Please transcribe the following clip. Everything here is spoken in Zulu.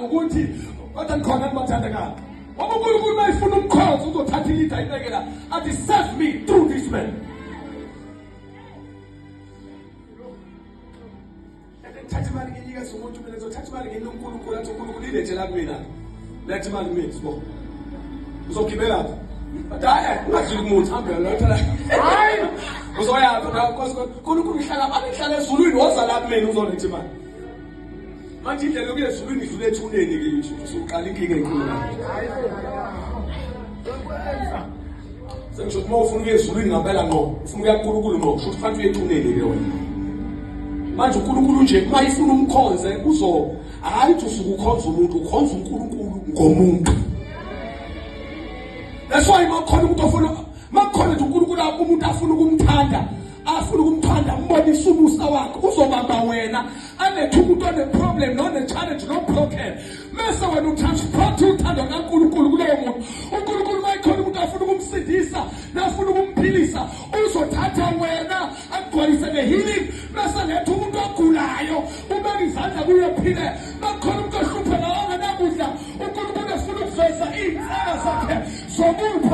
ukuthi wathi khona kubathandekayo. Ngoba uNkulunkulu mayifuna umkhosi uzothatha ilida ibekela athi serve me through this man. Thatha imali nginika somuntu mina ngizothatha imali nginika uNkulunkulu athi uNkulunkulu ilethe la kumina. Lethe imali kimi sibo. Uzogibela. Hayi, ungadluli umuntu hambela lapha la. Hayi. Uzoya uNkulunkulu ihlala abahlala ezulwini woza la kumina uzoletha imali. Manje indlela yokuya ezulwini idlule ethuneni ke yisho. Usuqala inkinga enkulu. Sengisho uma ufuna ukuya ezulwini ngempela ngqo, ufuna ukuya kuNkulunkulu ngqo, futhi kufanele uye ethuneni ke wena. Manje uNkulunkulu nje mayifuna umkhonze uzo hayi usuke ukhonza umuntu ukhonza uNkulunkulu ngomuntu. That's why makhona umuntu ofuna makhona nje uNkulunkulu umuntu afuna ukumthanda afuna ukumthanda umbonisa umusa wakhe uzobamba wena anethu umuntu one problem none challenge no broken mase wena utransport uthando kaNkulunkulu kulowo muntu uNkulunkulu mayikhona umuntu afuna ukumsindisa nafuna ukumphilisa uzothatha wena agcwalise ngehealing mase lethu umuntu ogulayo ubeka izandla kuye phile makhona umuntu ohlupha nawe nakudla uNkulunkulu efuna ukuveza inhlaka zakhe zomuntu